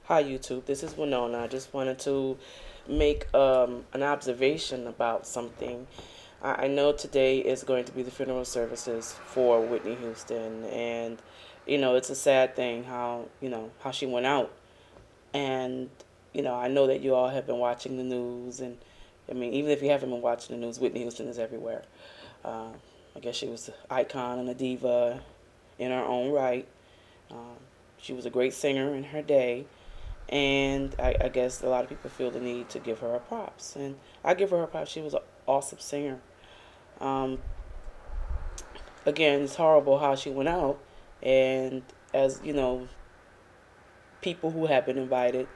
Hi YouTube, this is Winona. I just wanted to make an observation about something. I know today is going to be the funeral services for Whitney Houston, and it's a sad thing how she went out. And I know that you all have been watching the news, and I mean, even if you haven't been watching the news, Whitney Houston is everywhere. Uh, I guess she was an icon and a diva in her own right. Um, she was a great singer in her day, and I guess a lot of people feel the need to give her her props, and I give her her props. She was an awesome singer. Um, Again, it's horrible how she went out, and as you know, people who have been invited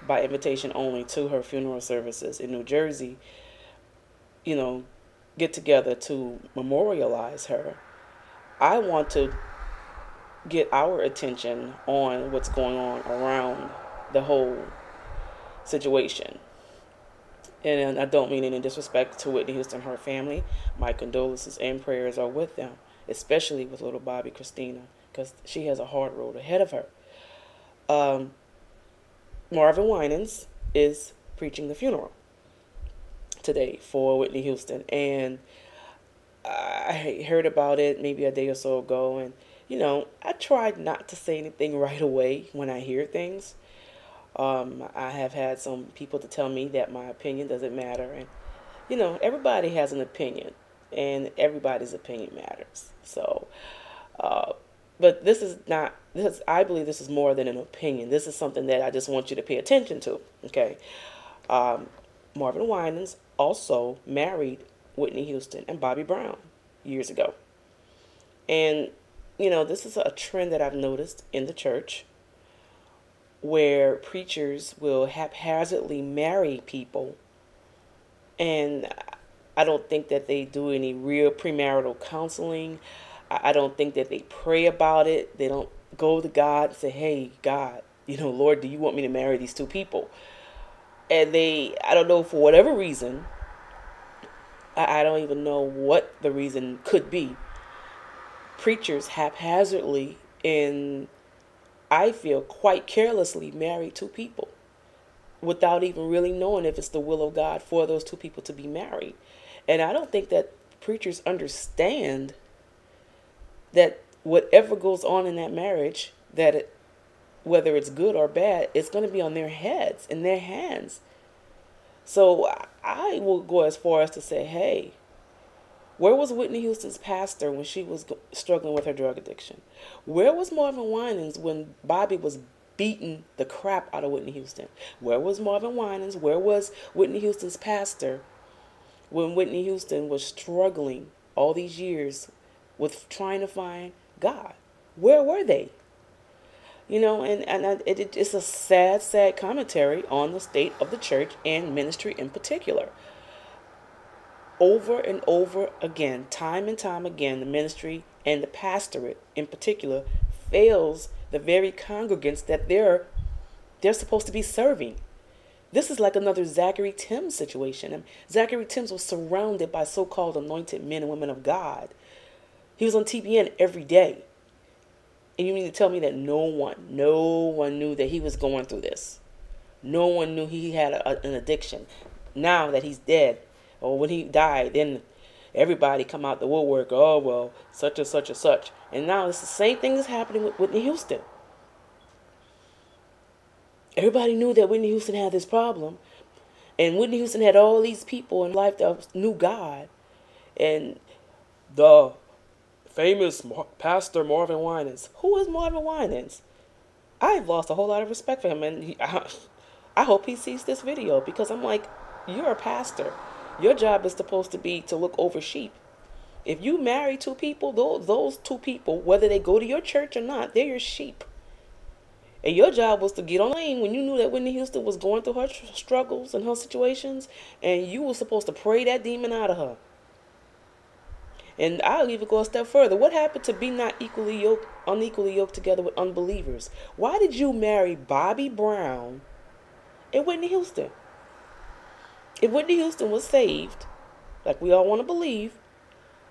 by invitation only to her funeral services in New Jersey, you know, get together to memorialize her. I want to get our attention on what's going on around the whole situation. And I don't mean any disrespect to Whitney Houston and her family. My condolences and prayers are with them, especially with little Bobby Christina, because she has a hard road ahead of her. Um, Marvin Winans is preaching the funeral today for Whitney Houston, and I heard about it maybe a day or so ago, and I tried not to say anything right away when I hear things. I have had some people to tell me that my opinion doesn't matter, and everybody has an opinion, and everybody's opinion matters. So, uh, but this is not this. I believe this is more than an opinion. This is something that I just want you to pay attention to. Okay, um, Marvin Winans also married Whitney Houston and Bobby Brown years ago, and this is a trend that I've noticed in the church where preachers will haphazardly marry people, and I don't think that they do any real premarital counseling. I don't think that they pray about it. They don't go to God and say, hey, God, Lord, do you want me to marry these two people? And I don't know, for whatever reason, I don't even know what the reason could be. Preachers haphazardly and I feel quite carelessly marry two people without even really knowing if it's the will of God for those two people to be married. And I don't think that preachers understand that whatever goes on in that marriage, whether it's good or bad, it's going to be on their heads, in their hands. So I will go as far as to say, hey, where was Whitney Houston's pastor when she was struggling with her drug addiction? Where was Marvin Winans when Bobby was beating the crap out of Whitney Houston? Where was Marvin Winans? Where was Whitney Houston's pastor when Whitney Houston was struggling all these years with trying to find God? Where were they? It's a sad, sad commentary on the state of the church and ministry in particular. Over and over again, time and time again, the ministry and the pastorate in particular fails the very congregants that they're supposed to be serving. This is like another Zachary Timms situation. And Zachary Timms was surrounded by so-called anointed men and women of God. He was on TBN every day. And you mean to tell me that no one knew that he was going through this? No one knew he had an addiction. Now that he's dead, or when he died, then everybody come out the woodwork. Oh, well, such and such and such. And now it's the same thing that's happening with Whitney Houston. Everybody knew that Whitney Houston had this problem. And Whitney Houston had all these people in life that knew God. And the famous pastor Marvin Winans. Who is Marvin Winans? I've lost a whole lot of respect for him. And I hope he sees this video, because I'm like, you're a pastor. Your job is supposed to be to look over sheep. If you marry two people, those two people, whether they go to your church or not, they're your sheep. And your job was to get on the lane when you knew that Whitney Houston was going through her struggles and her situations, and you were supposed to pray that demon out of her. And I'll even go a step further. What happened to be not unequally yoked together with unbelievers? Why did you marry Bobby Brown and Whitney Houston? If Whitney Houston was saved, like we all want to believe,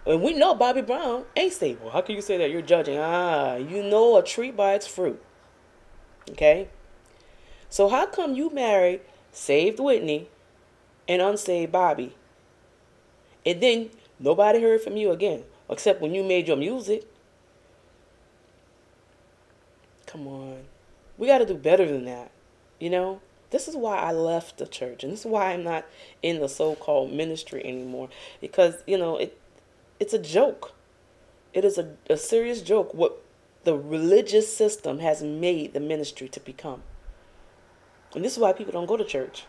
and we know Bobby Brown ain't saved. Well, how can you say that? You're judging. You know a tree by its fruit. Okay? So how come you married saved Whitney and unsaved Bobby? And then nobody heard from you again, except when you made your music. Come on. We got to do better than that. You know? This is why I left the church. And this is why I'm not in the so-called ministry anymore. Because, it's a joke. It is a serious joke what the religious system has made the ministry to become. And this is why people don't go to church.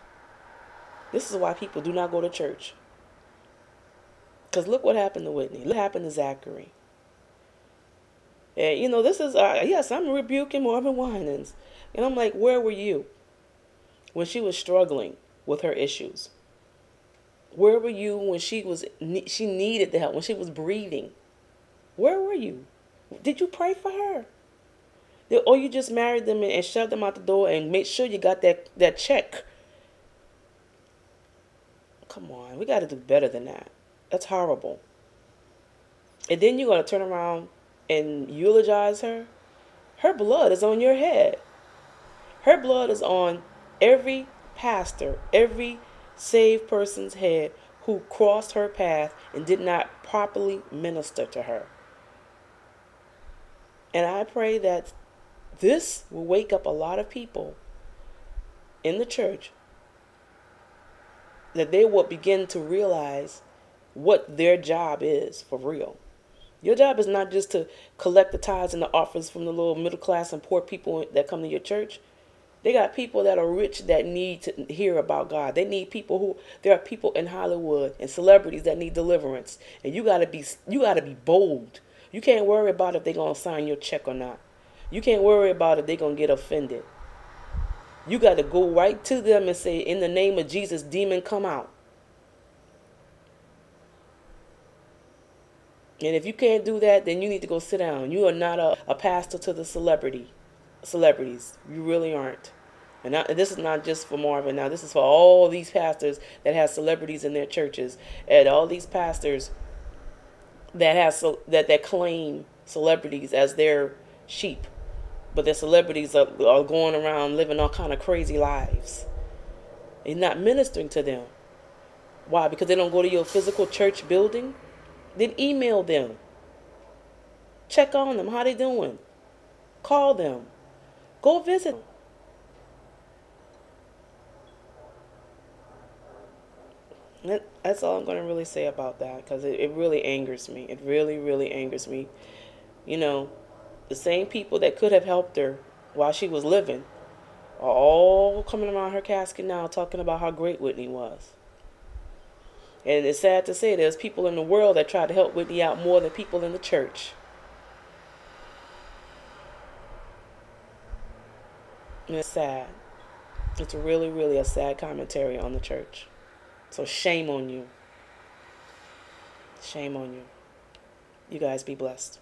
This is why people do not go to church. Because look what happened to Whitney. Look what happened to Zachary. And, this is, yes, I'm rebuking Marvin Winans. And I'm like, where were you when she was struggling with her issues? Where were you when she needed the help, when she was breathing? Where were you? Did you pray for her? Or you just married them and shoved them out the door and made sure you got that check? Come on, we got to do better than that. That's horrible. And then you're going to turn around and eulogize her? Her blood is on your head. Her blood is on every pastor, every saved person's head who crossed her path and did not properly minister to her. And I pray that this will wake up a lot of people in the church, that they will begin to realize what their job is for real. Your job is not just to collect the tithes and the offerings from the little middle class and poor people that come to your church. They got people that are rich that need to hear about God. There are people in Hollywood and celebrities that need deliverance. And you gotta be bold. You can't worry about if they're gonna sign your check or not. You can't worry about if they're gonna get offended. You gotta go right to them and say, in the name of Jesus, demon, come out. And if you can't do that, then you need to go sit down. You are not a pastor to the celebrities. You really aren't. And this is not just for Marvin. Now, this is for all these pastors that have celebrities in their churches, and all these pastors that claim celebrities as their sheep, but their celebrities are going around living all kind of crazy lives. You're not ministering to them. Why? Because they don't go to your physical church building? Then email them. Check on them. How they doing? Call them. Go visit them. That's all I'm going to really say about that, because it really angers me. It really, really angers me. The same people that could have helped her while she was living are all coming around her casket now talking about how great Whitney was. And it's sad to say there's people in the world that try to help Whitney out more than people in the church. And it's sad. It's really, really a sad commentary on the church. So shame on you. Shame on you. You guys be blessed.